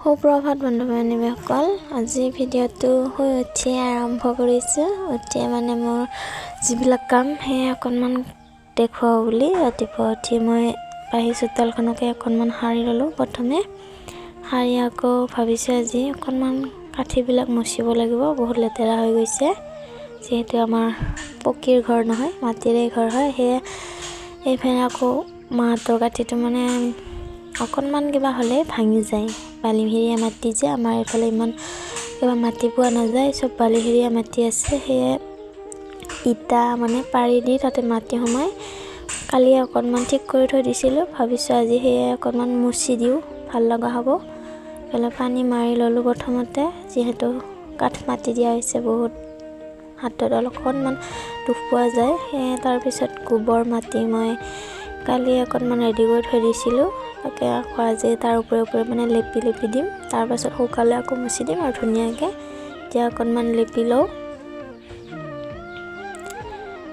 সুপ্ৰভাত বন্ধু-বান্ধৱীসকল, আজি ভিডিঅ'টো শুই উঠি আৰম্ভ কৰিছোঁ। এতিয়া মোৰ যিবিলাক কাম সেয়া অকণমান দেখুৱাওঁ বুলি ৰাতিপুৱা উঠি মই বাহিৰ চোতালখনকে অকণমান সাৰি ল'লোঁ। প্ৰথমে সাৰি আকৌ ভাবিছোঁ আজি অকণমান কাঠিবিলাক মুচিব লাগিব, বহুত লেতেৰা হৈ গৈছে। যিহেতু আমাৰ পকীৰ ঘৰ নহয়, মাটিৰে ঘৰ হয়, সেয়ে এইফালে আকৌ মাহঁতৰ কাঠিটো অকণমান কিবা হ'লে ভাঙি যায়। বালিহেৰীয়া মাটি যে আমাৰ এইফালে ইমান কিবা মাটি পোৱা নাযায়, চব বালিহেৰীয়া মাটি আছে। সেয়ে ইটা পাৰি দি তাতে মাটি সোমাই কালি অকণমান ঠিক কৰি থৈ দিছিলোঁ। ভাবিছোঁ আজি সেয়ে অকণমান মুচি দিওঁ, ভাল লগা হ'ব। এইফালে পানী মাৰি ল'লোঁ প্ৰথমতে, যিহেতু কাঠ মাটি দিয়া হৈছে, বহুত হাতত অকণমান দুখ পোৱা যায়। সেয়ে তাৰপিছত গোবৰ মাটি মই কালি অকণমান ৰেডি কৰি থৈ দিছিলোঁ, তাকে আকৌ আজি তাৰ ওপৰে লেপি দিম। তাৰপাছত শুকালে আকৌ মুচি দিম আৰু ধুনীয়াকৈ। এতিয়া অকণমান লেপি লওঁ।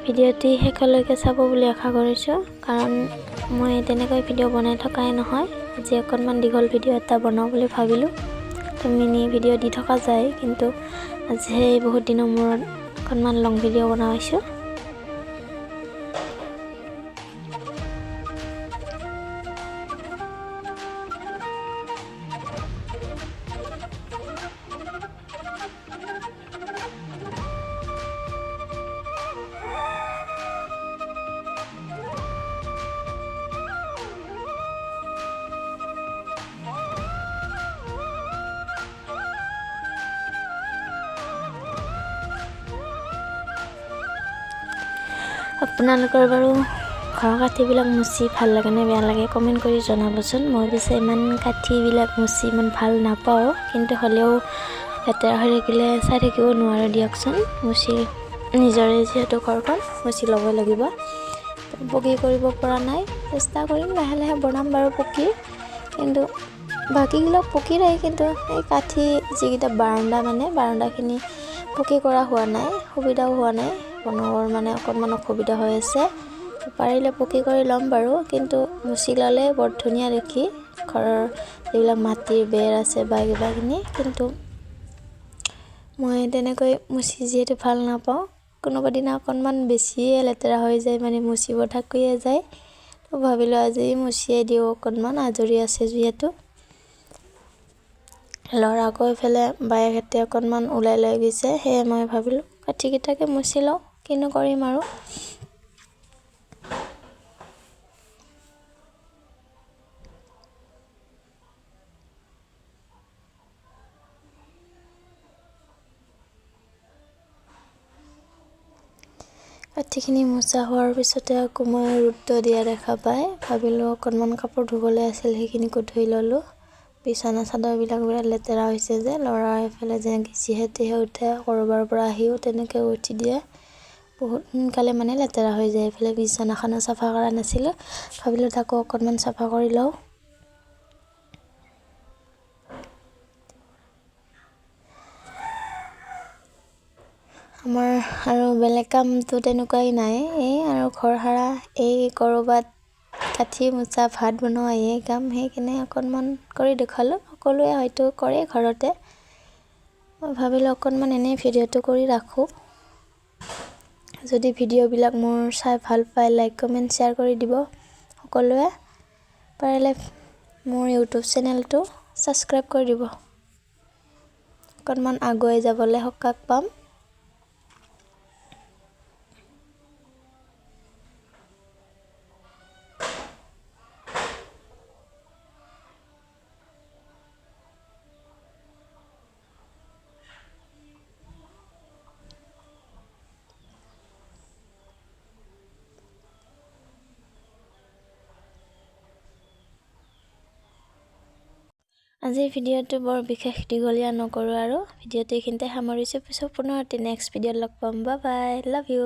ভিডিঅ'টি শেষলৈকে চাব বুলি আশা কৰিছোঁ, কাৰণ মই তেনেকৈ ভিডিঅ' বনাই থকাই নহয়। আজি অকণমান দীঘল ভিডিঅ' এটা বনাওঁ বুলি ভাবিলোঁ। মিনি ভিডিঅ' দি থকা যায়, কিন্তু আজি সেই বহুত দিনৰ মূৰত অকণমান লং ভিডিঅ' বনাইছোঁ। আপোনালোকৰ বাৰু ঘৰৰ কাঠিবিলাক মুচি ভাল লাগে নে বেয়া লাগে কমেণ্ট কৰি জনাবচোন। মই পিছে ইমান কাঠিবিলাক মুচি ইমান ভাল নাপাওঁ, কিন্তু হ'লেও লেতেৰা হৈ থাকিলে চাই থাকিব নোৱাৰোঁ দিয়কচোন। মুচি নিজৰে যিহেতু ঘৰখন মুচি ল'ব লাগিব। পকী কৰিব পৰা নাই, চেষ্টা কৰিম, লাহে লাহে বনাম বাৰু পকী। কিন্তু বাকীবিলাক পকীৰেই, কিন্তু এই কাঠি যিকেইটা বাৰাণ্ডাখিনি পকী কৰা হোৱা নাই, সুবিধাও হোৱা নাই বনাবৰ, অকণমান অসুবিধা হৈ আছে। পাৰিলে পকী কৰি ল'ম বাৰু, কিন্তু মুচি ল'লে বৰ ধুনীয়া দেখি ঘৰৰ যিবিলাক মাটিৰ বেৰ আছে বা কিবাখিনি। কিন্তু মই তেনেকৈ মুচি যিহেতু ভাল নাপাওঁ, কোনোবা দিনা অকণমান বেছিয়ে লেতেৰা হৈ যায়, মুচিব থাকিয়ে যায়। তো ভাবিলোঁ আজি মুচিয়ে দিওঁ অকণমান, আজৰি আছে যিহেতু। ল'ৰাকো এইফালে বায়েকহঁতে অকণমান ওলাই লৈ গৈছে, সেয়ে মই ভাবিলোঁ কাঠিকেইটাকে মুচি লওঁ, কিনো কৰিম আৰু। কাঠিখিনি মোচা হোৱাৰ পিছতে আকৌ মই ৰ'দটো দিয়া দেখা পাই ভাবিলোঁ অকণমান কাপোৰ ধুবলৈ আছিল, সেইখিনিকো ধুই ল'লোঁ। বিচনা চাদৰবিলাক বিৰাট লেতেৰা হৈছে যে, ল'ৰা এইফালে যেনেকৈ যিহেতুহে উঠে, ক'ৰবাৰ পৰা আহিও তেনেকৈ উঠি দিয়ে, বহুত সোনকালে লেতেৰা হৈ যায়। এইফালে বিচনাখনো চাফা কৰা নাছিলোঁ, ভাবিলোঁ তাকো অকণমান চাফা কৰি লওঁ। আমাৰ আৰু বেলেগ কামটো তেনেকুৱাই নাই, এই আৰু ঘৰ সাৰা, এই ক'ৰবাত কাঠি মোচা, ভাত বনোৱা, এই কাম। সেইকাৰণে অকণমান কৰি দেখুৱালোঁ। সকলোৱে হয়তো কৰে ঘৰতে, মই ভাবিলোঁ অকণমান এনেই ভিডিঅ'টো কৰি ৰাখোঁ। যদি ভিডিঅ'বিলাক মোৰ চাই ভাল পায়, লাইক কমেণ্ট শ্বেয়াৰ কৰি দিব সকলোৱে। পাৰিলে মোৰ ইউটিউব চেনেলটো ছাবস্ক্ৰাইব কৰি দিব, অকণমান আগুৱাই যাবলৈ সকাহ পাম। আজিৰ ভিডিঅ'টো বৰ বিশেষ দীঘলীয়া নকৰোঁ আৰু ভিডিঅ'টো এইখিনিতে সামৰিছোঁ। পিছত পুনৰ নেক্সট ভিডিঅ'ত লগ পাম। Bye bye, love you.